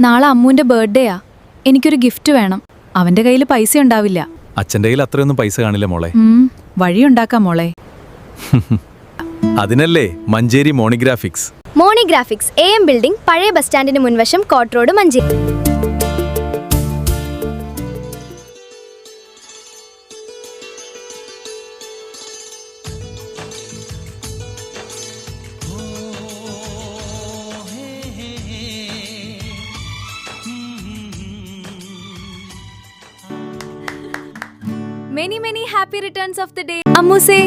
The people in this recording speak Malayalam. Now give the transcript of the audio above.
നാളെ അമ്മുവിന്റെ ബർത്ത്ഡേയാ. എനിക്കൊരു ഗിഫ്റ്റ് വേണം. അവന്റെ കയ്യിൽ പൈസ ഉണ്ടാവില്ല. അച്ഛൻ്റെ കയ്യിൽ അത്രയൊന്നും പൈസ കാണില്ല മോളെ. വഴിയുണ്ടാക്കാം മോളെ. അതിനല്ലേ Manjeri Monigraphics. Monigraphics AM building, പഴയ ബസ് സ്റ്റാൻഡിന് മുൻവശം, court road, Manjeri. Many happy returns of the day. അമ്മൂസേ.